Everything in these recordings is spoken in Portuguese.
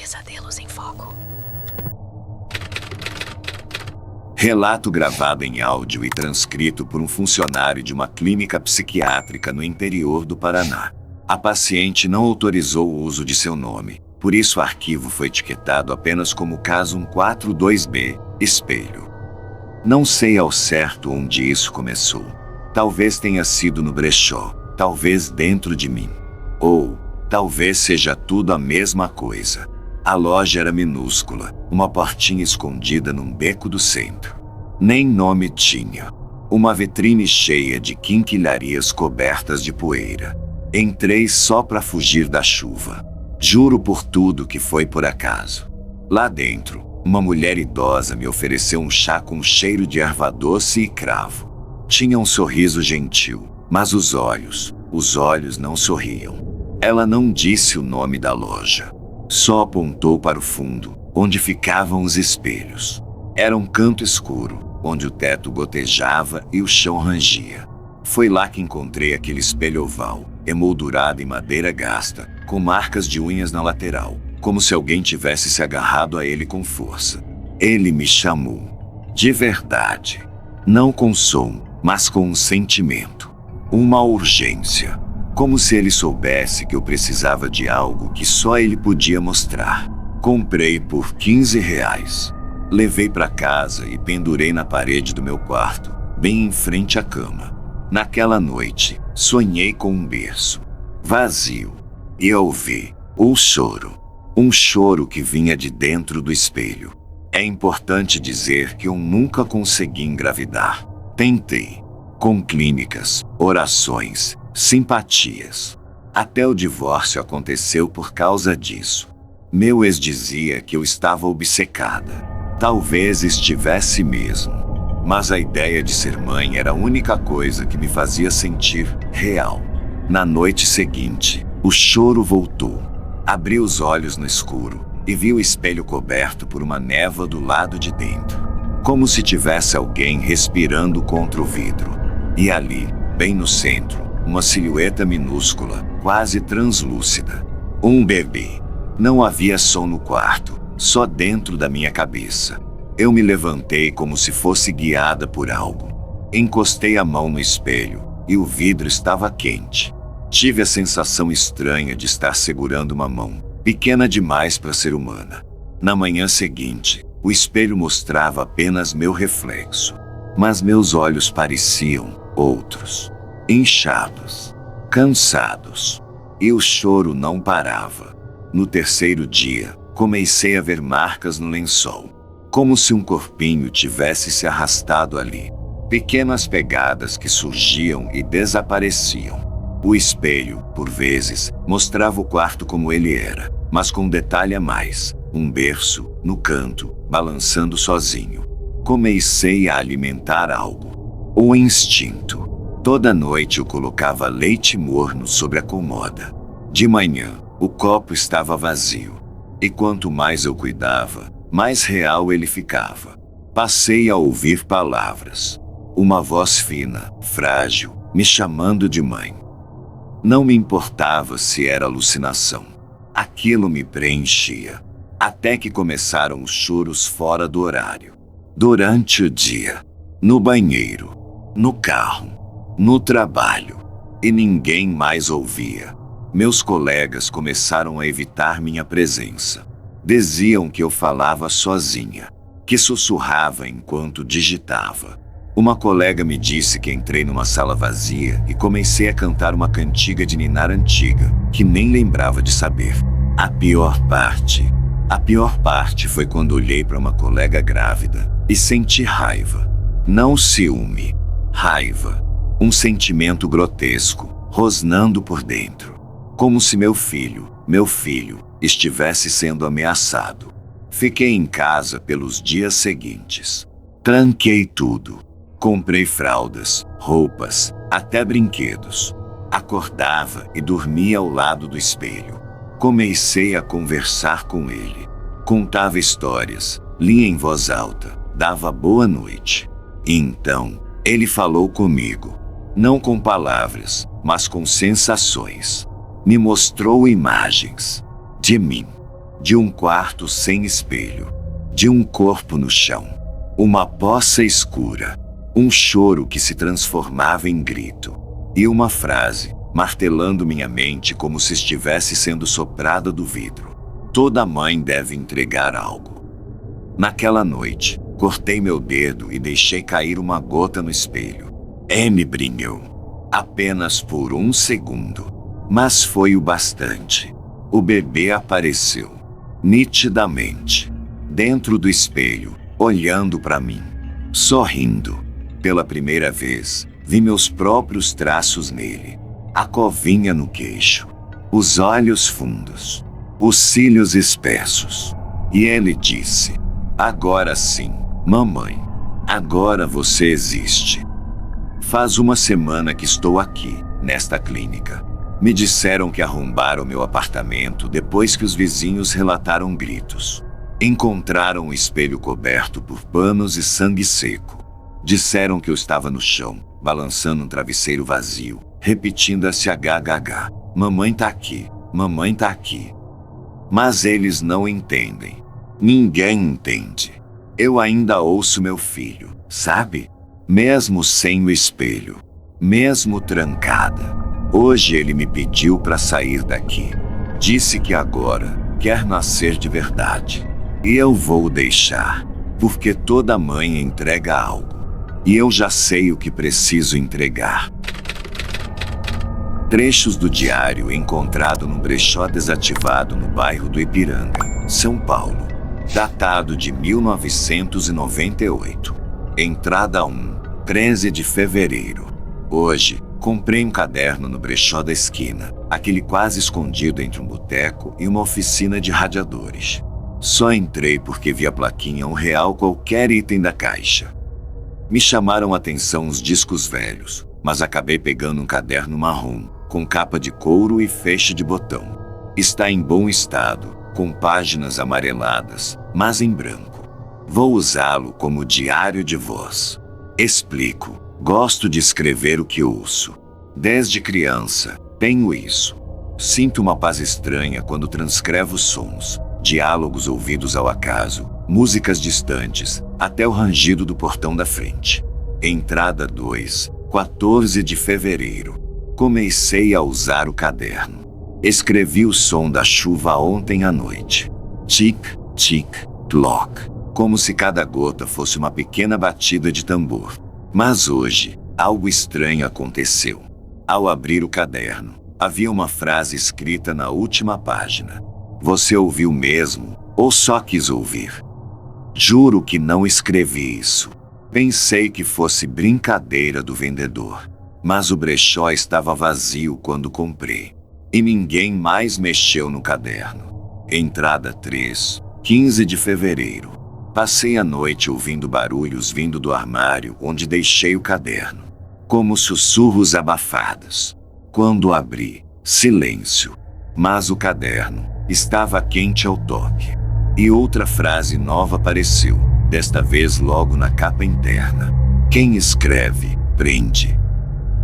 Pesadelos em Foco. Relato gravado em áudio e transcrito por um funcionário de uma clínica psiquiátrica no interior do Paraná. A paciente não autorizou o uso de seu nome, por isso o arquivo foi etiquetado apenas como caso 142B, espelho. Não sei ao certo onde isso começou. Talvez tenha sido no brechó, talvez dentro de mim. Ou, talvez seja tudo a mesma coisa. A loja era minúscula, uma portinha escondida num beco do centro. Nem nome tinha. Uma vitrine cheia de quinquilharias cobertas de poeira. Entrei só para fugir da chuva. Juro por tudo que foi por acaso. Lá dentro, uma mulher idosa me ofereceu um chá com cheiro de erva doce e cravo. Tinha um sorriso gentil, mas os olhos não sorriam. Ela não disse o nome da loja. Só apontou para o fundo, onde ficavam os espelhos. Era um canto escuro, onde o teto gotejava e o chão rangia. Foi lá que encontrei aquele espelho oval, emoldurado em madeira gasta, com marcas de unhas na lateral, como se alguém tivesse se agarrado a ele com força. Ele me chamou. De verdade. Não com som, mas com um sentimento. Uma urgência. Como se ele soubesse que eu precisava de algo que só ele podia mostrar. Comprei por R$ 15. Levei para casa e pendurei na parede do meu quarto, bem em frente à cama. Naquela noite, sonhei com um berço vazio. E ouvi o choro. Um choro que vinha de dentro do espelho. É importante dizer que eu nunca consegui engravidar. Tentei. Com clínicas, orações, simpatias. Até o divórcio aconteceu por causa disso. Meu ex dizia que eu estava obcecada. Talvez estivesse mesmo. Mas a ideia de ser mãe era a única coisa que me fazia sentir real. Na noite seguinte, o choro voltou. Abri os olhos no escuro e vi o espelho coberto por uma névoa do lado de dentro. Como se tivesse alguém respirando contra o vidro. E ali, bem no centro, uma silhueta minúscula, quase translúcida. Um bebê. Não havia som no quarto, só dentro da minha cabeça. Eu me levantei como se fosse guiada por algo. Encostei a mão no espelho e o vidro estava quente. Tive a sensação estranha de estar segurando uma mão, pequena demais para ser humana. Na manhã seguinte, o espelho mostrava apenas meu reflexo. Mas meus olhos pareciam outros. Inchados, cansados. E o choro não parava. No terceiro dia, comecei a ver marcas no lençol. Como se um corpinho tivesse se arrastado ali. Pequenas pegadas que surgiam e desapareciam. O espelho, por vezes, mostrava o quarto como ele era, mas com um detalhe a mais. Um berço, no canto, balançando sozinho. Comecei a alimentar algo. O instinto. Toda noite eu colocava leite morno sobre a comoda. De manhã, o copo estava vazio. E quanto mais eu cuidava, mais real ele ficava. Passei a ouvir palavras. Uma voz fina, frágil, me chamando de mãe. Não me importava se era alucinação. Aquilo me preenchia. Até que começaram os choros fora do horário. Durante o dia. No banheiro. No carro. No trabalho. E ninguém mais ouvia. Meus colegas começaram a evitar minha presença. Diziam que eu falava sozinha. Que sussurrava enquanto digitava. Uma colega me disse que entrei numa sala vazia e comecei a cantar uma cantiga de ninar antiga, que nem lembrava de saber. A pior parte foi quando olhei para uma colega grávida e senti raiva. Não ciúme, raiva. Um sentimento grotesco, rosnando por dentro. Como se meu filho, estivesse sendo ameaçado. Fiquei em casa pelos dias seguintes. Tranquei tudo. Comprei fraldas, roupas, até brinquedos. Acordava e dormia ao lado do espelho. Comecei a conversar com ele. Contava histórias, lia em voz alta, dava boa noite. E então, ele falou comigo. Não com palavras, mas com sensações. Me mostrou imagens. De mim. de um quarto sem espelho, de um corpo no chão, uma poça escura, um choro que se transformava em grito, e uma frase, martelando minha mente como se estivesse sendo soprada do vidro. Toda mãe deve entregar algo. Naquela noite, cortei meu dedo e deixei cair uma gota no espelho. Me brilhou. Apenas por um segundo. Mas foi o bastante. O bebê apareceu. Nitidamente. Dentro do espelho, olhando para mim. Sorrindo. Pela primeira vez, vi meus próprios traços nele. A covinha no queixo. Os olhos fundos. Os cílios espessos. E ele disse: "Agora sim, mamãe. Agora você existe." Faz uma semana que estou aqui, nesta clínica. Me disseram que arrombaram meu apartamento depois que os vizinhos relataram gritos. Encontraram o espelho coberto por panos e sangue seco. Disseram que eu estava no chão, balançando um travesseiro vazio, repetindo SHHH. "Mamãe tá aqui, mamãe tá aqui." Mas eles não entendem. Ninguém entende. Eu ainda ouço meu filho, sabe? Mesmo sem o espelho. Mesmo trancada. Hoje ele me pediu para sair daqui. Disse que agora quer nascer de verdade. E eu vou deixar. Porque toda mãe entrega algo. E eu já sei o que preciso entregar. Trechos do diário encontrado num brechó desativado no bairro do Ipiranga, São Paulo. Datado de 1998. Entrada 1, 13 de fevereiro. Hoje, comprei um caderno no brechó da esquina, aquele quase escondido entre um boteco e uma oficina de radiadores. Só entrei porque vi a plaquinha R$1 qualquer item da caixa. Me chamaram a atenção os discos velhos, mas acabei pegando um caderno marrom, com capa de couro e feixe de botão. Está em bom estado, com páginas amareladas, mas em branco. Vou usá-lo como diário de voz. Explico. Gosto de escrever o que ouço. Desde criança, tenho isso. Sinto uma paz estranha quando transcrevo sons, diálogos ouvidos ao acaso, músicas distantes, até o rangido do portão da frente. Entrada 2, 14 de fevereiro. Comecei a usar o caderno. Escrevi o som da chuva ontem à noite. Tic, tic, clock. Como se cada gota fosse uma pequena batida de tambor. Mas hoje, algo estranho aconteceu. Ao abrir o caderno, havia uma frase escrita na última página. Você ouviu mesmo, ou só quis ouvir? Juro que não escrevi isso. Pensei que fosse brincadeira do vendedor. Mas o brechó estava vazio quando comprei. E ninguém mais mexeu no caderno. Entrada 3, 15 de fevereiro. Passei a noite ouvindo barulhos vindo do armário onde deixei o caderno. Como sussurros abafados. Quando abri, silêncio. Mas o caderno estava quente ao toque. E outra frase nova apareceu, desta vez logo na capa interna. Quem escreve, prende.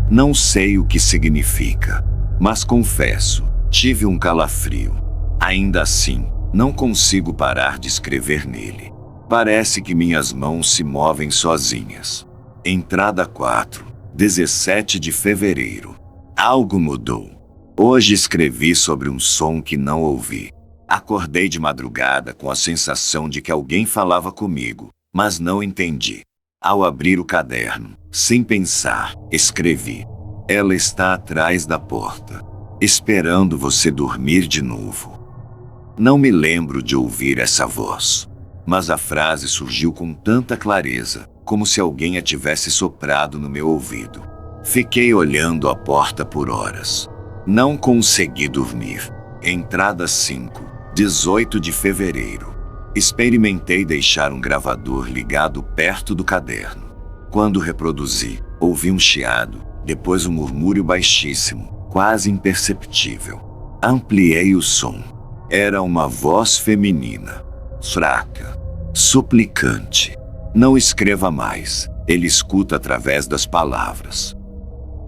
Não sei o que significa, mas confesso, tive um calafrio. Ainda assim, não consigo parar de escrever nele. Parece que minhas mãos se movem sozinhas. Entrada 4, 17 de fevereiro. Algo mudou. Hoje escrevi sobre um som que não ouvi. Acordei de madrugada com a sensação de que alguém falava comigo, mas não entendi. Ao abrir o caderno, sem pensar, escrevi: ela está atrás da porta, esperando você dormir de novo. Não me lembro de ouvir essa voz, mas a frase surgiu com tanta clareza, como se alguém a tivesse soprado no meu ouvido. Fiquei olhando a porta por horas. Não consegui dormir. Entrada 5, 18 de fevereiro. Experimentei deixar um gravador ligado perto do caderno. Quando reproduzi, ouvi um chiado, depois um murmúrio baixíssimo, quase imperceptível. Ampliei o som. Era uma voz feminina, fraca, suplicante. Não escreva mais, ele escuta através das palavras.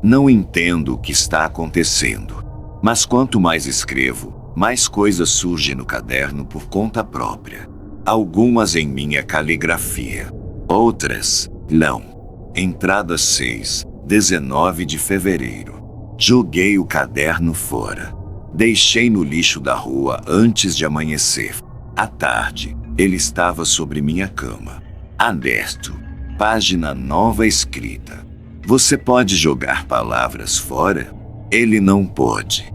Não entendo o que está acontecendo, mas quanto mais escrevo, Mais coisas surgem no caderno por conta própria. Algumas em minha caligrafia. Outras, não. Entrada 6, 19 de fevereiro. Joguei o caderno fora. Deixei no lixo da rua antes de amanhecer. À tarde, ele estava sobre minha cama. Aberto. Página nova escrita. Você pode jogar palavras fora? Ele não pôde.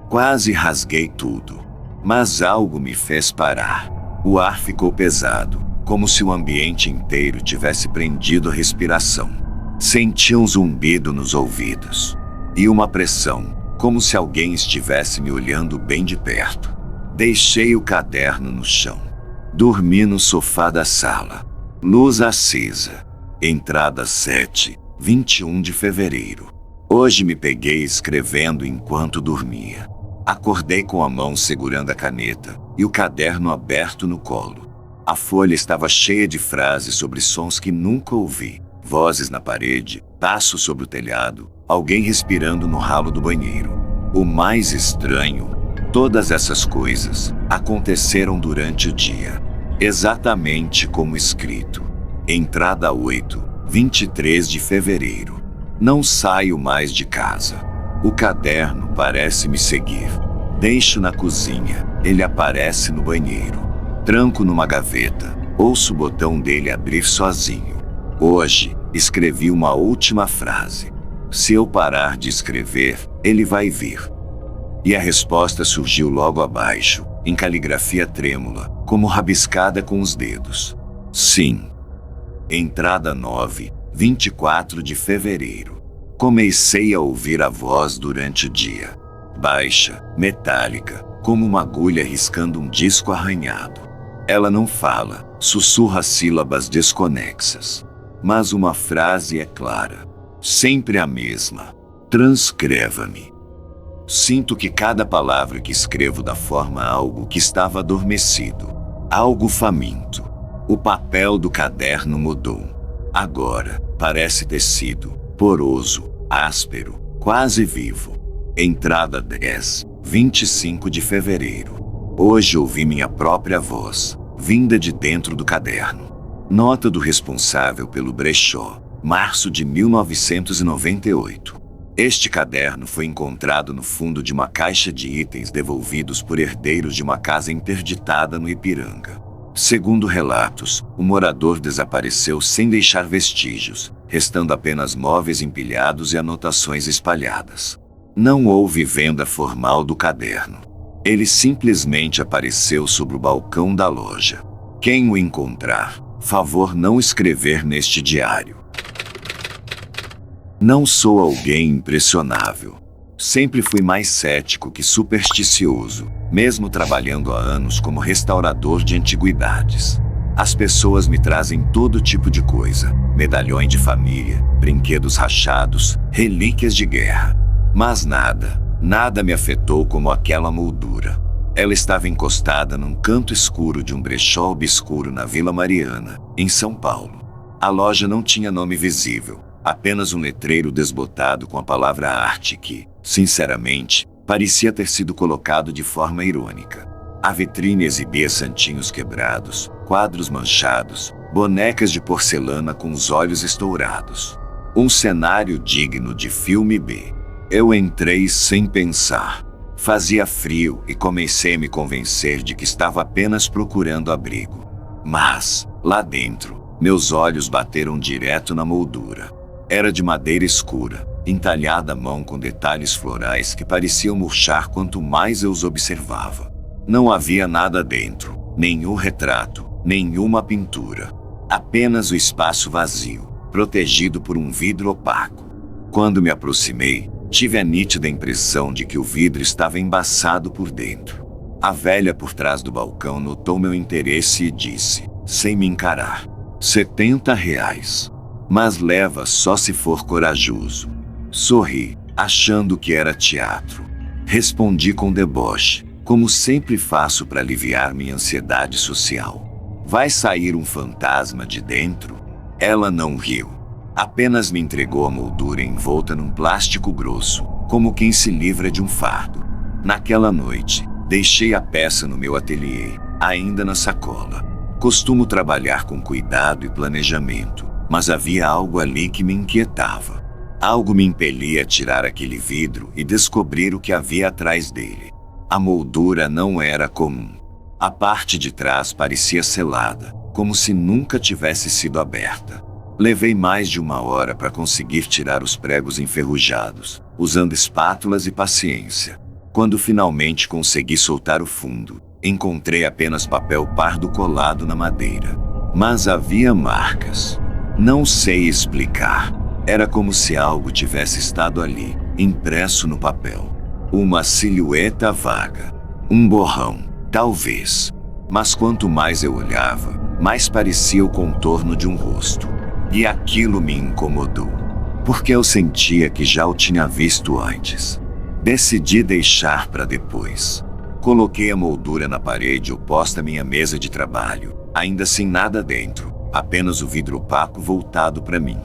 Quase rasguei tudo. Mas algo me fez parar. O ar ficou pesado, como se o ambiente inteiro tivesse prendido a respiração. Senti um zumbido nos ouvidos. E uma pressão, como se alguém estivesse me olhando bem de perto. Deixei o caderno no chão. Dormi no sofá da sala. Luz acesa. Entrada 7, 21 de fevereiro. Hoje me peguei escrevendo enquanto dormia. Acordei com a mão segurando a caneta e o caderno aberto no colo. A folha estava cheia de frases sobre sons que nunca ouvi. Vozes na parede, passos sobre o telhado, alguém respirando no ralo do banheiro. O mais estranho, todas essas coisas aconteceram durante o dia. Exatamente como escrito. Entrada 8, 23 de fevereiro. Não saio mais de casa. O caderno parece me seguir. Deixo na cozinha, ele aparece no banheiro. Tranco numa gaveta, ouço o botão dele abrir sozinho. Hoje, escrevi uma última frase. Se eu parar de escrever, ele vai vir. E a resposta surgiu logo abaixo, em caligrafia trêmula, como rabiscada com os dedos. Sim. Entrada 9, 24 de fevereiro. Comecei a ouvir a voz durante o dia. Baixa, metálica, como uma agulha riscando um disco arranhado. Ela não fala, sussurra sílabas desconexas. Mas uma frase é clara. Sempre a mesma. Transcreva-me. Sinto que cada palavra que escrevo dá forma a algo que estava adormecido. Algo faminto. O papel do caderno mudou. Agora, parece tecido, poroso, áspero, quase vivo. Entrada 10, 25 de fevereiro. Hoje ouvi minha própria voz, vinda de dentro do caderno. Nota do responsável pelo brechó, março de 1998. Este caderno foi encontrado no fundo de uma caixa de itens devolvidos por herdeiros de uma casa interditada no Ipiranga. Segundo relatos, o morador desapareceu sem deixar vestígios, restando apenas móveis empilhados e anotações espalhadas. Não houve venda formal do caderno. Ele simplesmente apareceu sobre o balcão da loja. Quem o encontrar, favor não escrever neste diário. Não sou alguém impressionável. Sempre fui mais cético que supersticioso, mesmo trabalhando há anos como restaurador de antiguidades. As pessoas me trazem todo tipo de coisa: medalhões de família, brinquedos rachados, relíquias de guerra. Mas nada me afetou como aquela moldura. Ela estava encostada num canto escuro de um brechó obscuro na Vila Mariana, em São Paulo. A loja não tinha nome visível, apenas um letreiro desbotado com a palavra arte que, sinceramente, parecia ter sido colocado de forma irônica. A vitrine exibia santinhos quebrados, quadros manchados, bonecas de porcelana com os olhos estourados. Um cenário digno de filme B. Eu entrei sem pensar. Fazia frio e comecei a me convencer de que estava apenas procurando abrigo. Mas, lá dentro, meus olhos bateram direto na moldura. Era de madeira escura, entalhada à mão com detalhes florais que pareciam murchar quanto mais eu os observava. Não havia nada dentro, nenhum retrato, nenhuma pintura. Apenas o espaço vazio, protegido por um vidro opaco. Quando me aproximei, tive a nítida impressão de que o vidro estava embaçado por dentro. A velha por trás do balcão notou meu interesse e disse, sem me encarar, R$ 70. Mas leva só se for corajoso. Sorri, achando que era teatro. Respondi com deboche, como sempre faço para aliviar minha ansiedade social. Vai sair um fantasma de dentro? Ela não riu. Apenas me entregou a moldura envolta num plástico grosso, como quem se livra de um fardo. Naquela noite, Deixei a peça no meu ateliê, ainda na sacola. Costumo trabalhar com cuidado e planejamento, mas havia algo ali que me inquietava. Algo me impelia a tirar aquele vidro e descobrir o que havia atrás dele. A moldura não era comum. A parte de trás parecia selada, como se nunca tivesse sido aberta. Levei mais de 1 hora para conseguir tirar os pregos enferrujados, usando espátulas e paciência. Quando finalmente consegui soltar o fundo, encontrei apenas papel pardo colado na madeira. Mas havia marcas. Não sei explicar. Era como se algo tivesse estado ali, impresso no papel. Uma silhueta vaga. Um borrão, talvez. Mas quanto mais eu olhava, mais parecia o contorno de um rosto. E aquilo me incomodou, porque eu sentia que já o tinha visto antes. Decidi deixar para depois. Coloquei a moldura na parede oposta à minha mesa de trabalho, ainda sem nada dentro, apenas o vidro opaco voltado para mim.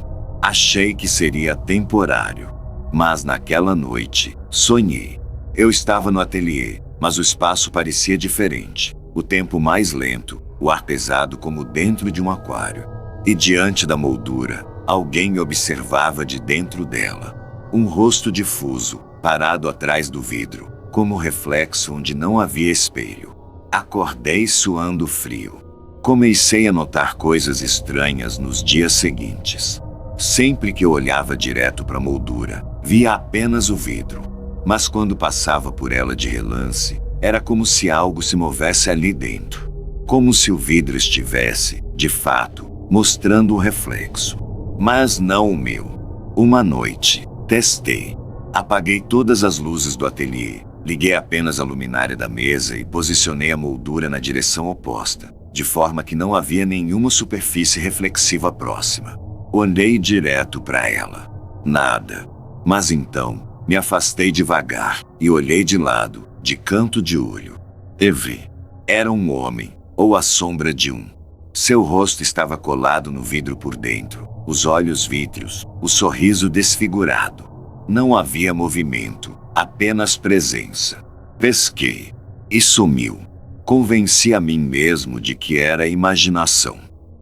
Achei que seria temporário. Mas naquela noite, sonhei. Eu estava no ateliê, mas o espaço parecia diferente. O tempo mais lento, o ar pesado como dentro de um aquário. E diante da moldura, alguém me observava de dentro dela. Um rosto difuso, parado atrás do vidro, como reflexo onde não havia espelho. Acordei suando frio. Comecei a notar coisas estranhas nos dias seguintes. Sempre que eu olhava direto para a moldura, via apenas o vidro. Mas quando passava por ela de relance, era como se algo se movesse ali dentro. Como se o vidro estivesse, de fato, mostrando o reflexo. Mas não o meu. Uma noite, testei. Apaguei todas as luzes do ateliê, liguei apenas a luminária da mesa e posicionei a moldura na direção oposta, de forma que não havia nenhuma superfície reflexiva próxima. Olhei direto para ela. Nada. Mas então, me afastei devagar e olhei de lado, de canto de olho. E vi. Era um homem, ou a sombra de um. Seu rosto estava colado no vidro por dentro, os olhos vítreos, o sorriso desfigurado. Não havia movimento, apenas presença. Pesquei. E sumiu. Convenci a mim mesmo de que era imaginação.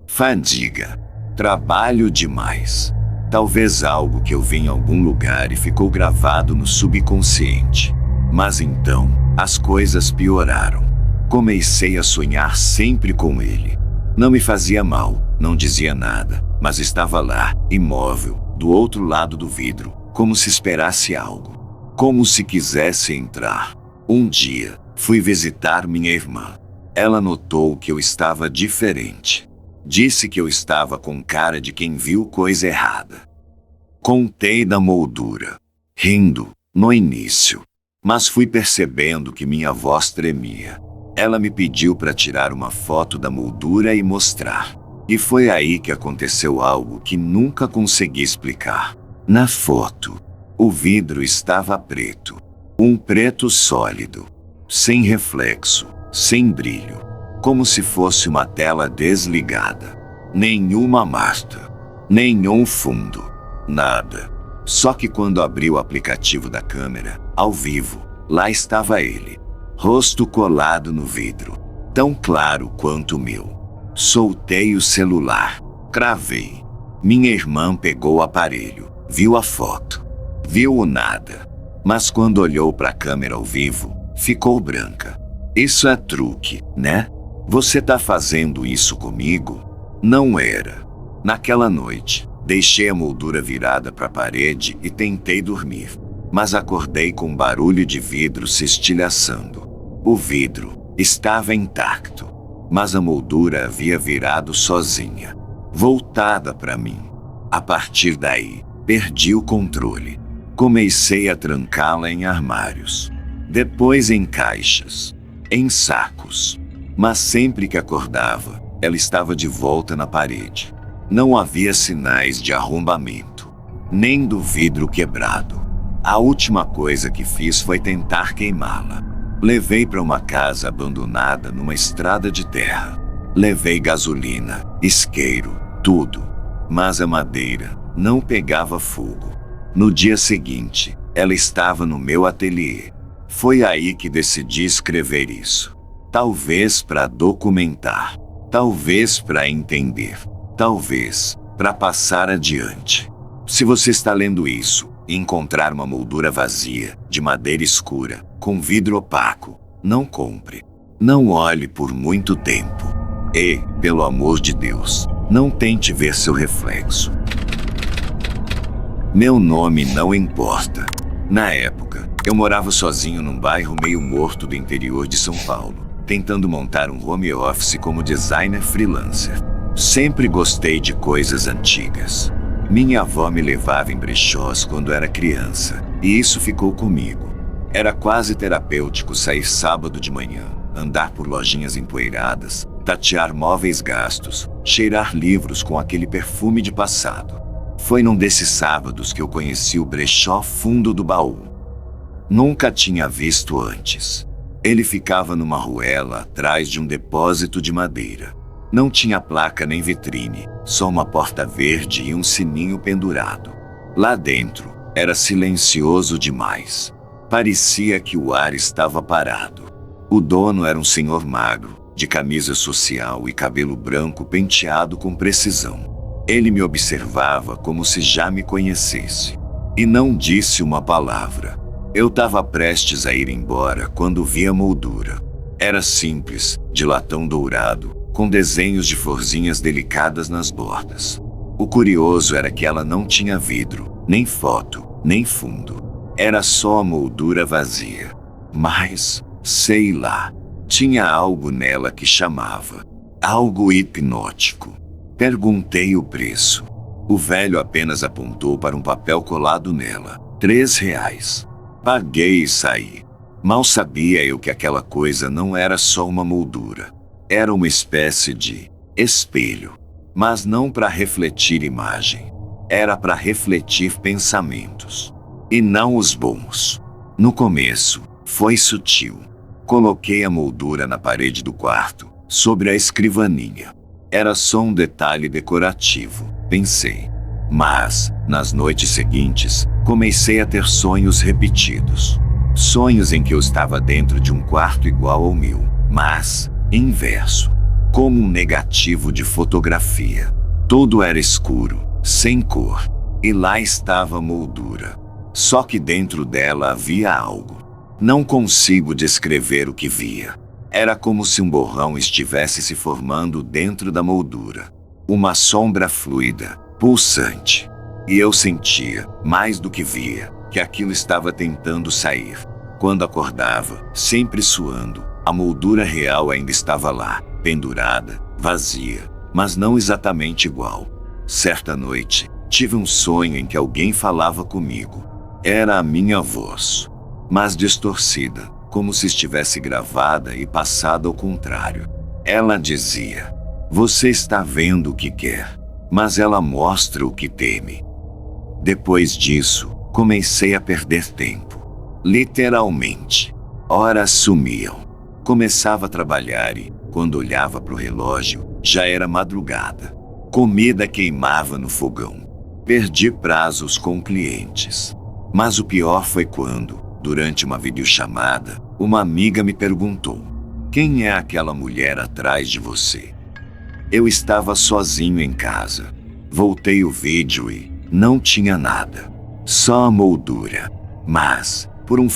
Fadiga. Trabalho demais. Talvez algo que eu vi em algum lugar e ficou gravado no subconsciente. Mas então, as coisas pioraram. Comecei a sonhar sempre com ele. Não me fazia mal, não dizia nada, mas estava lá, imóvel, do outro lado do vidro, como se esperasse algo. Como se quisesse entrar. Um dia, fui visitar minha irmã. Ela notou que eu estava diferente. Disse que eu estava com cara de quem viu coisa errada. Contei da moldura, rindo, no início. Mas fui percebendo que minha voz tremia. Ela me pediu para tirar uma foto da moldura e mostrar. E foi aí que aconteceu algo que nunca consegui explicar. Na foto, o vidro estava preto. Um preto sólido. Sem reflexo, sem brilho. Como se fosse uma tela desligada. Nenhuma marca. Nenhum fundo. Nada. Só que quando abri o aplicativo da câmera, ao vivo, lá estava ele. Rosto colado no vidro. Tão claro quanto o meu. Soltei o celular. Cravei. Minha irmã pegou o aparelho. Viu a foto. Viu o nada. Mas quando olhou para a câmera ao vivo, ficou branca. Isso é truque, né? Você tá fazendo isso comigo? Não era. Naquela noite, deixei a moldura virada para a parede e tentei dormir. Mas acordei com um barulho de vidro se estilhaçando. O vidro estava intacto, mas a moldura havia virado sozinha, voltada para mim. A partir daí, perdi o controle. Comecei a trancá-la em armários, depois em caixas, em sacos. Mas sempre que acordava, ela estava de volta na parede. Não havia sinais de arrombamento, nem do vidro quebrado. A última coisa que fiz foi tentar queimá-la. Levei para uma casa abandonada numa estrada de terra. Levei gasolina, isqueiro, tudo. Mas a madeira não pegava fogo. No dia seguinte, ela estava no meu ateliê. Foi aí que decidi escrever isso. Talvez para documentar, talvez para entender, talvez para passar adiante. Se você está lendo isso e encontrar uma moldura vazia, de madeira escura, com vidro opaco, não compre. Não olhe por muito tempo. E, pelo amor de Deus, não tente ver seu reflexo. Meu nome não importa. Na época, eu morava sozinho num bairro meio morto do interior de São Paulo, tentando montar um home office como designer freelancer. Sempre gostei de coisas antigas. Minha avó me levava em brechós quando era criança, e isso ficou comigo. Era quase terapêutico sair sábado de manhã, andar por lojinhas empoeiradas, tatear móveis gastos, cheirar livros com aquele perfume de passado. Foi num desses sábados que eu conheci o brechó fundo do baú. Nunca tinha visto antes. Ele ficava numa ruela atrás de um depósito de madeira. Não tinha placa nem vitrine, só uma porta verde e um sininho pendurado. Lá dentro, era silencioso demais. Parecia que o ar estava parado. O dono era um senhor magro, de camisa social e cabelo branco penteado com precisão. Ele me observava como se já me conhecesse. E não disse uma palavra. Eu estava prestes a ir embora quando vi a moldura. Era simples, de latão dourado, com desenhos de florzinhas delicadas nas bordas. O curioso era que ela não tinha vidro, nem foto, nem fundo. Era só a moldura vazia. Mas, sei lá, tinha algo nela que chamava. Algo hipnótico. Perguntei o preço. O velho apenas apontou para um papel colado nela. R$3. Paguei e saí. Mal sabia eu que aquela coisa não era só uma moldura. Era uma espécie de espelho. Mas não para refletir imagem. Era para refletir pensamentos. E não os bons. No começo, foi sutil. Coloquei a moldura na parede do quarto, sobre a escrivaninha. Era só um detalhe decorativo, pensei. Mas, nas noites seguintes, comecei a ter sonhos repetidos. Sonhos em que eu estava dentro de um quarto igual ao meu, mas inverso. Como um negativo de fotografia. Tudo era escuro, sem cor. E lá estava a moldura. Só que dentro dela havia algo. Não consigo descrever o que via. Era como se um borrão estivesse se formando dentro da moldura. Uma sombra fluida, pulsante. E eu sentia, mais do que via, que aquilo estava tentando sair. Quando acordava, sempre suando, a moldura real ainda estava lá, pendurada, vazia, mas não exatamente igual. Certa noite, tive um sonho em que alguém falava comigo. Era a minha voz, mas distorcida, como se estivesse gravada e passada ao contrário. Ela dizia: "Você está vendo o que quer, mas ela mostra o que teme." Depois disso, comecei a perder tempo. Literalmente. Horas sumiam. Começava a trabalhar e, quando olhava para o relógio, já era madrugada. Comida queimava no fogão. Perdi prazos com clientes. Mas o pior foi quando, durante uma videochamada, uma amiga me perguntou: "Quem é aquela mulher atrás de você?" Eu estava sozinho em casa. Voltei o vídeo e não tinha nada. Só a moldura. Mas, por um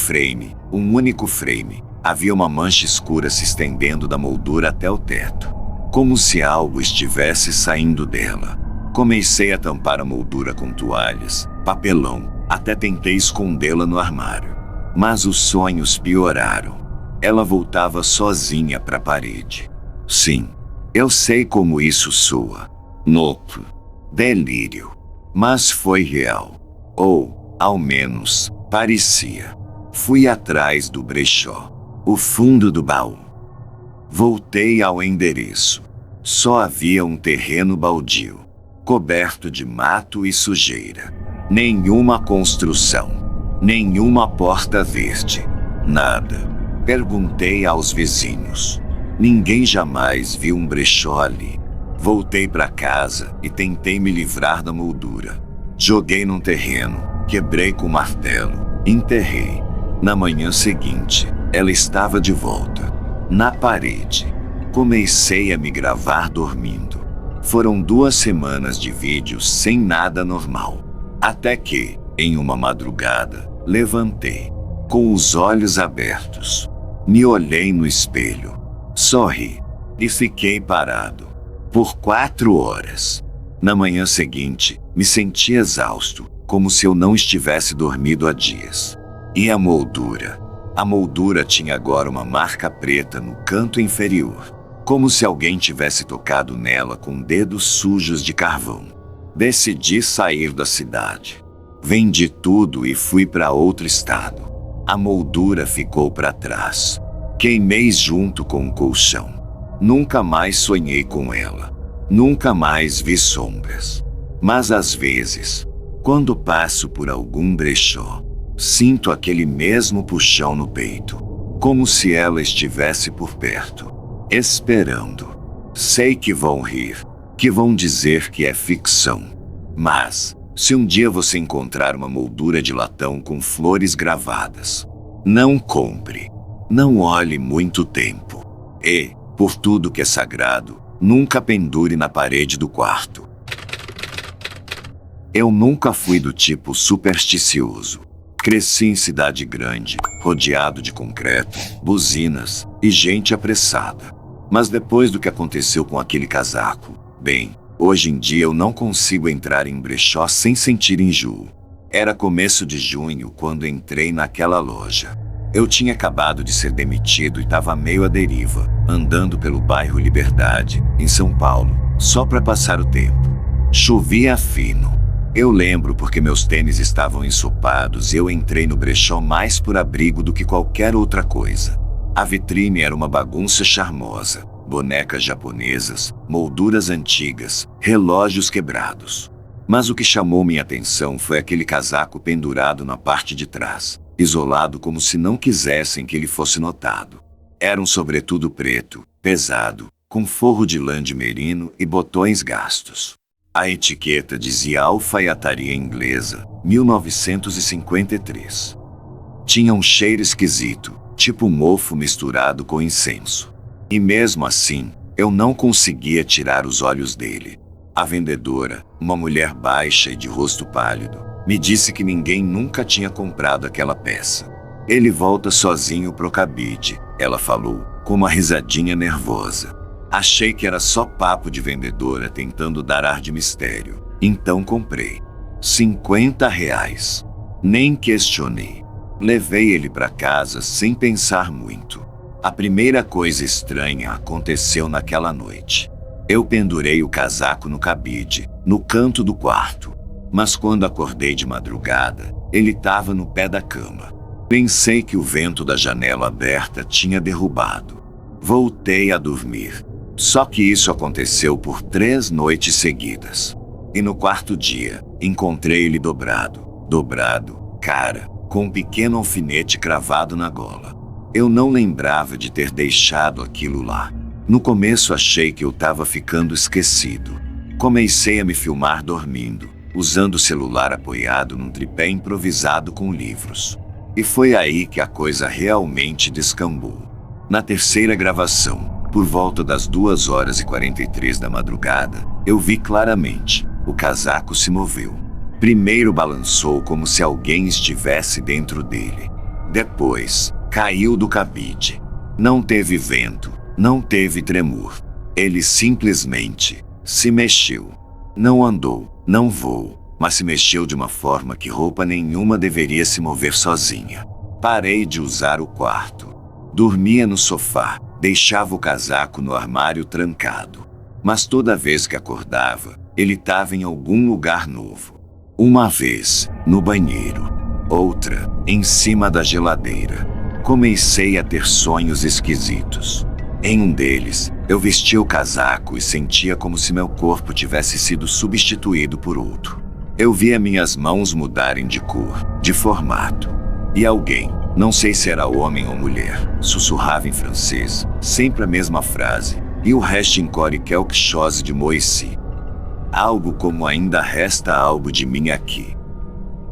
único frame, havia uma mancha escura se estendendo da moldura até o teto. Como se algo estivesse saindo dela. Comecei a tampar a moldura com toalhas, papelão, até tentei escondê-la no armário. Mas os sonhos pioraram. Ela voltava sozinha para a parede. Sim, eu sei como isso soa. Novo. Delírio. Mas foi real. Ou, ao menos, parecia. Fui atrás do brechó. O fundo do baú. Voltei ao endereço. Só havia um terreno baldio, coberto de mato e sujeira. Nenhuma construção. Nenhuma porta verde. Nada. Perguntei aos vizinhos. Ninguém jamais viu um brechó ali. Voltei para casa e tentei me livrar da moldura. Joguei num terreno, quebrei com martelo, enterrei. Na manhã seguinte, ela estava de volta. Na parede. Comecei a me gravar dormindo. Foram 2 semanas de vídeos sem nada normal. Até que, em uma madrugada, levantei, com os olhos abertos. Me olhei no espelho. Sorri. E fiquei parado. Por 4 horas. Na manhã seguinte, me senti exausto, como se eu não estivesse dormido há dias. E a moldura? A moldura tinha agora uma marca preta no canto inferior, como se alguém tivesse tocado nela com dedos sujos de carvão. Decidi sair da cidade. Vendi tudo e fui para outro estado. A moldura ficou para trás. Queimei junto com o colchão. Nunca mais sonhei com ela. Nunca mais vi sombras. Mas às vezes, quando passo por algum brechó, sinto aquele mesmo puxão no peito, como se ela estivesse por perto, esperando. Sei que vão rir, que vão dizer que é ficção. Mas, se um dia você encontrar uma moldura de latão com flores gravadas, não compre. Não olhe muito tempo. E, por tudo que é sagrado, nunca pendure na parede do quarto. Eu nunca fui do tipo supersticioso. Cresci em cidade grande, rodeado de concreto, buzinas e gente apressada. Mas depois do que aconteceu com aquele casaco, bem, hoje em dia eu não consigo entrar em brechó sem sentir enjoo. Era começo de junho quando entrei naquela loja. Eu tinha acabado de ser demitido e estava meio à deriva, andando pelo bairro Liberdade, em São Paulo, só para passar o tempo. Chovia fino. Eu lembro porque meus tênis estavam ensopados e eu entrei no brechó mais por abrigo do que qualquer outra coisa. A vitrine era uma bagunça charmosa, bonecas japonesas, molduras antigas, relógios quebrados. Mas o que chamou minha atenção foi aquele casaco pendurado na parte de trás, isolado como se não quisessem que ele fosse notado. Era um sobretudo preto, pesado, com forro de lã de merino e botões gastos. A etiqueta dizia Alfaiataria Inglesa, 1953. Tinha um cheiro esquisito, tipo mofo misturado com incenso. E mesmo assim, eu não conseguia tirar os olhos dele. A vendedora, uma mulher baixa e de rosto pálido, me disse que ninguém nunca tinha comprado aquela peça. Ele volta sozinho pro cabide, ela falou, com uma risadinha nervosa. Achei que era só papo de vendedora tentando dar ar de mistério. Então comprei. R$50. Nem questionei. Levei ele para casa sem pensar muito. A primeira coisa estranha aconteceu naquela noite. Eu pendurei o casaco no cabide, no canto do quarto. Mas quando acordei de madrugada, ele estava no pé da cama. Pensei que o vento da janela aberta tinha derrubado. Voltei a dormir. Só que isso aconteceu por 3 noites seguidas. E no 4º dia, encontrei ele dobrado, cara, com um pequeno alfinete cravado na gola. Eu não lembrava de ter deixado aquilo lá. No começo achei que eu estava ficando esquecido. Comecei a me filmar dormindo, usando o celular apoiado num tripé improvisado com livros. E foi aí que a coisa realmente descambou. Na 3ª gravação, por volta das 2h43 da madrugada, eu vi claramente, o casaco se moveu. Primeiro balançou como se alguém estivesse dentro dele. Depois, caiu do cabide. Não teve vento, não teve tremor. Ele simplesmente se mexeu. Não andou, não voou, mas se mexeu de uma forma que roupa nenhuma deveria se mover sozinha. Parei de usar o quarto. Dormia no sofá, deixava o casaco no armário trancado. Mas toda vez que acordava, ele estava em algum lugar novo. Uma vez, no banheiro. Outra, em cima da geladeira. Comecei a ter sonhos esquisitos. Em um deles, eu vestia o casaco e sentia como se meu corpo tivesse sido substituído por outro. Eu via minhas mãos mudarem de cor, de formato. E alguém, não sei se era homem ou mulher, sussurrava em francês, sempre a mesma frase, e o resto em core quelque chose de moi ici. Algo como ainda resta algo de mim aqui.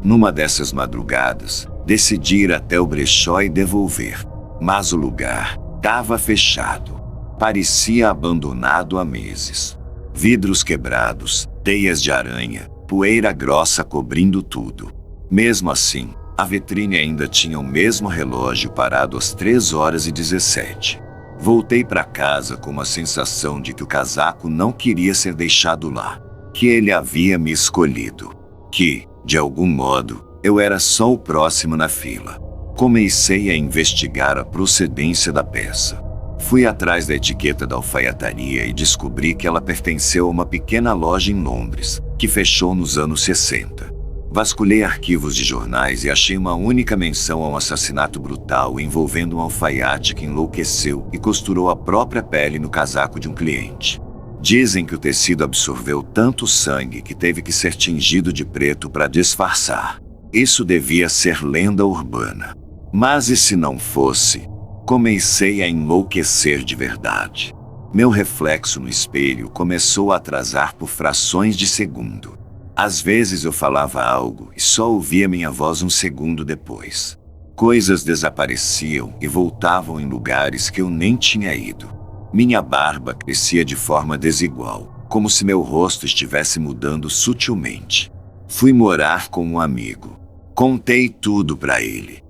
Numa dessas madrugadas, Decidi ir até o brechó e devolver. Mas o lugar estava fechado. Parecia abandonado há meses. Vidros quebrados, teias de aranha, poeira grossa cobrindo tudo. Mesmo assim, a vitrine ainda tinha o mesmo relógio parado às 3h17. Voltei para casa com uma sensação de que o casaco não queria ser deixado lá, que ele havia me escolhido, que, de algum modo, eu era só o próximo na fila. Comecei a investigar a procedência da peça. Fui atrás da etiqueta da alfaiataria e descobri que ela pertenceu a uma pequena loja em Londres, que fechou nos anos 60. Vasculhei arquivos de jornais e achei uma única menção a um assassinato brutal envolvendo um alfaiate que enlouqueceu e costurou a própria pele no casaco de um cliente. Dizem que o tecido absorveu tanto sangue que teve que ser tingido de preto para disfarçar. Isso devia ser lenda urbana. Mas e se não fosse? Comecei a enlouquecer de verdade. Meu reflexo no espelho começou a atrasar por frações de segundo. Às vezes eu falava algo e só ouvia minha voz um segundo depois. Coisas desapareciam e voltavam em lugares que eu nem tinha ido. Minha barba crescia de forma desigual, como se meu rosto estivesse mudando sutilmente. Fui morar com um amigo. Contei tudo para ele.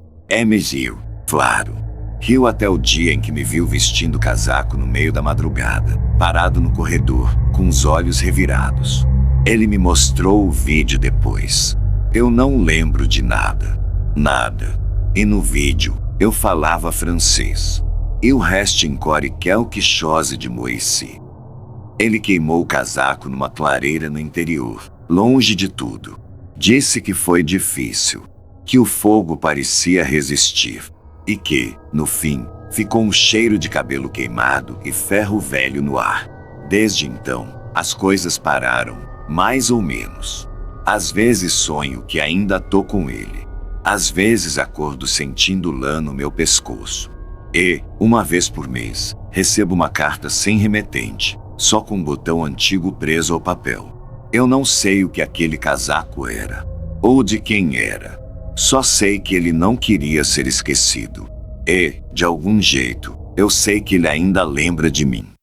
Me riu, claro. Riu até o dia em que me viu vestindo casaco no meio da madrugada, parado no corredor, com os olhos revirados. Ele me mostrou o vídeo depois. Eu não lembro de nada. Nada. E no vídeo, eu falava francês. Il reste encore quelque chose de moi ici. Ele queimou o casaco numa clareira no interior, longe de tudo. Disse que foi difícil, que o fogo parecia resistir, e que, no fim, ficou um cheiro de cabelo queimado e ferro velho no ar. Desde então, as coisas pararam. Mais ou menos. Às vezes sonho que ainda tô com ele. Às vezes acordo sentindo lã no meu pescoço. E, uma vez por mês, recebo uma carta sem remetente, só com um botão antigo preso ao papel. Eu não sei o que aquele casaco era, ou de quem era. Só sei que ele não queria ser esquecido. E, de algum jeito, eu sei que ele ainda lembra de mim.